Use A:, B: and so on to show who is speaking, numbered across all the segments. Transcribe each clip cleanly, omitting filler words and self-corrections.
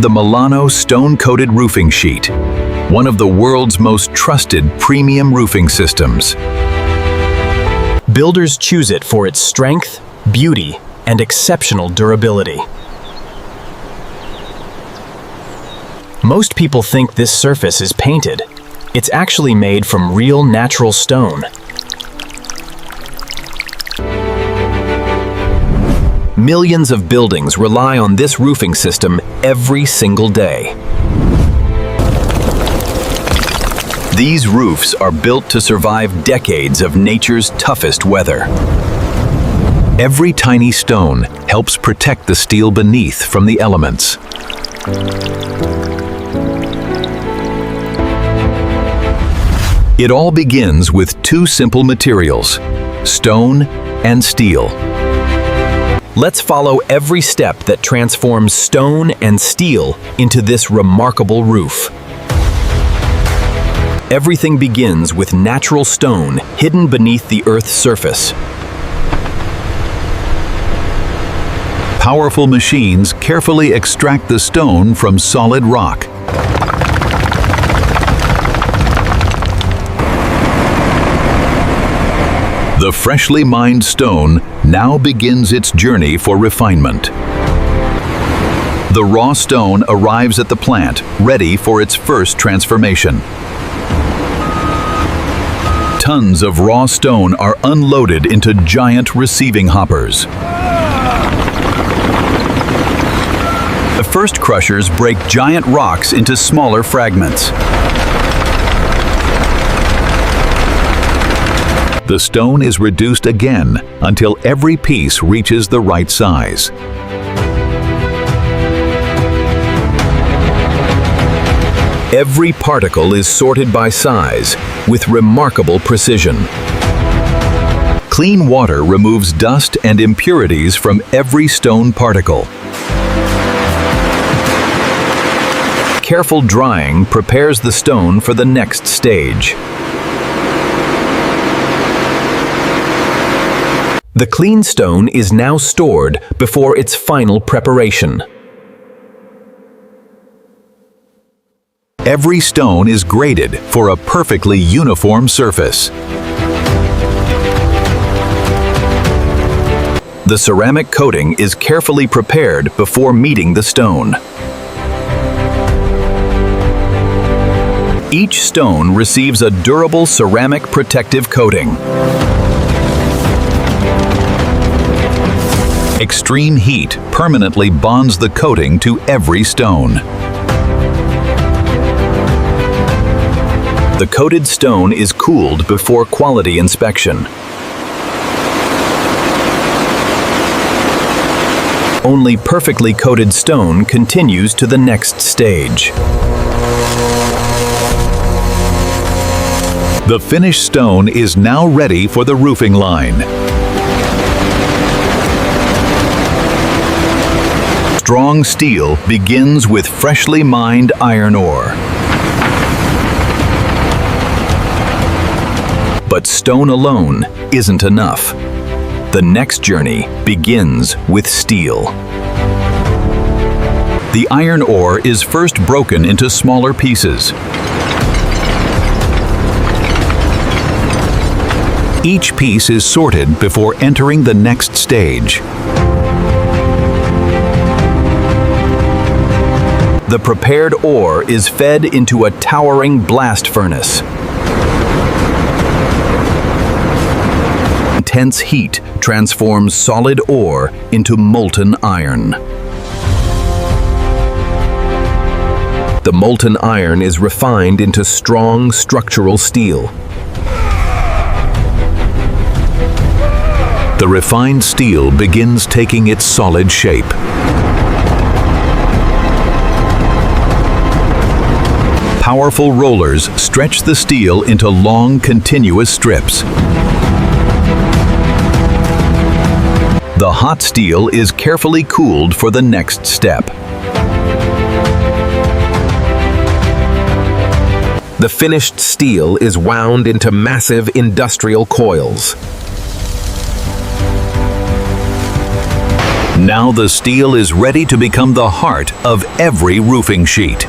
A: The Milano stone-coated roofing sheet, one of the world's most trusted premium roofing systems.
B: Builders choose it for its strength, beauty, and exceptional durability. Most people think this surface is painted. It's actually made from real natural stone. Millions of buildings rely on this roofing system every single day. These roofs are built to survive decades of nature's toughest weather. Every tiny stone helps protect the steel beneath from the elements. It all begins with two simple materials, stone and steel. Let's follow every step that transforms stone and steel into this remarkable roof. Everything begins with natural stone hidden beneath the Earth's surface.
A: Powerful machines carefully extract the stone from solid rock. The freshly mined stone now begins its journey for refinement. The raw stone arrives at the plant, ready for its first transformation. Tons of raw stone are unloaded into giant receiving hoppers. The first crushers break giant rocks into smaller fragments. The stone is reduced again until every piece reaches the right size. Every particle is sorted by size with remarkable precision. Clean water removes dust and impurities from every stone particle. Careful drying prepares the stone for the next stage. The clean stone is now stored before its final preparation. Every stone is graded for a perfectly uniform surface. The ceramic coating is carefully prepared before meeting the stone. Each stone receives a durable ceramic protective coating. Extreme heat permanently bonds the coating to every stone. The coated stone is cooled before quality inspection. Only perfectly coated stone continues to the next stage. The finished stone is now ready for the roofing line. Strong steel begins with freshly mined iron ore. But stone alone isn't enough. The next journey begins with steel. The iron ore is first broken into smaller pieces. Each piece is sorted before entering the next stage. The prepared ore is fed into a towering blast furnace. Intense heat transforms solid ore into molten iron. The molten iron is refined into strong structural steel. The refined steel begins taking its solid shape. Powerful rollers stretch the steel into long, continuous strips. The hot steel is carefully cooled for the next step.
B: The finished steel is wound into massive industrial coils.
A: Now the steel is ready to become the heart of every roofing sheet.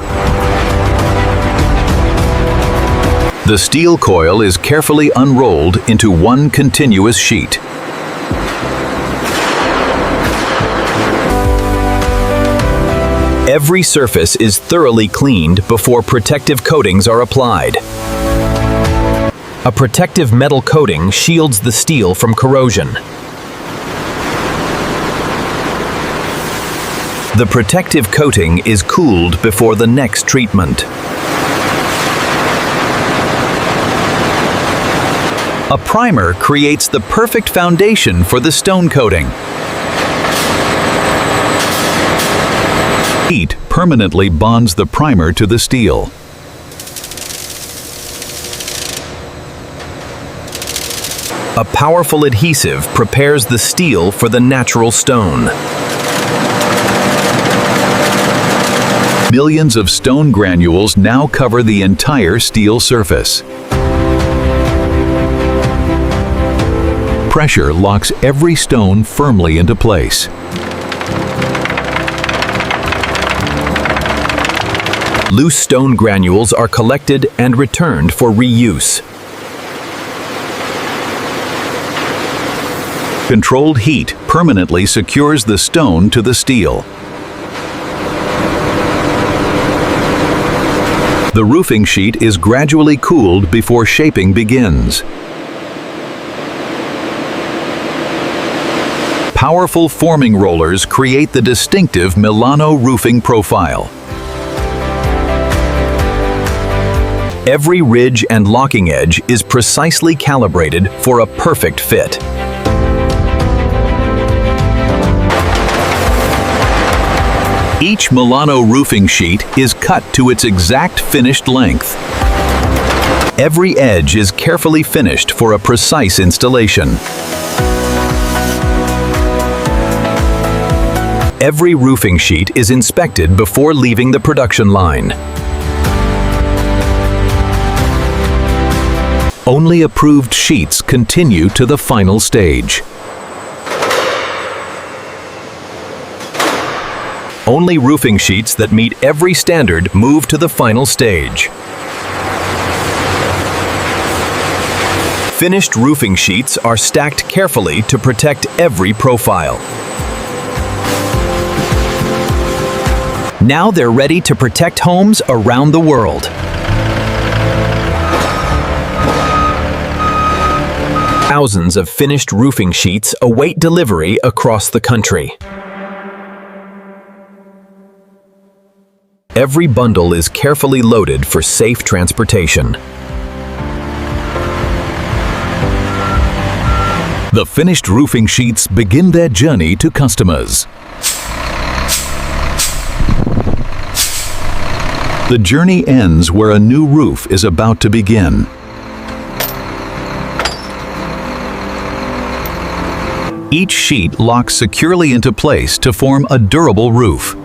A: The steel coil is carefully unrolled into one continuous sheet.
B: Every surface is thoroughly cleaned before protective coatings are applied. A protective metal coating shields the steel from corrosion. The protective coating is cooled before the next treatment. A primer creates the perfect foundation for the stone coating.
A: Heat permanently bonds the primer to the steel.
B: A powerful adhesive prepares the steel for the natural stone.
A: Millions of stone granules now cover the entire steel surface. Pressure locks every stone firmly into place.
B: Loose stone granules are collected and returned for reuse.
A: Controlled heat permanently secures the stone to the steel. The roofing sheet is gradually cooled before shaping begins. Powerful forming rollers create the distinctive Milano roofing profile.
B: Every ridge and locking edge is precisely calibrated for a perfect fit.
A: Each Milano roofing sheet is cut to its exact finished length. Every edge is carefully finished for a precise installation.
B: Every roofing sheet is inspected before leaving the production line.
A: Only approved sheets continue to the final stage.
B: Only roofing sheets that meet every standard move to the final stage. Finished roofing sheets are stacked carefully to protect every profile. Now they're ready to protect homes around the world. Thousands of finished roofing sheets await delivery across the country. Every bundle is carefully loaded for safe transportation.
A: The finished roofing sheets begin their journey to customers. The journey ends where a new roof is about to begin. Each sheet locks securely into place to form a durable roof.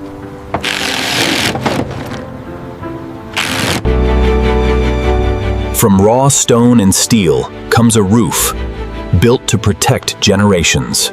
B: From raw stone and steel comes a roof, built to protect generations.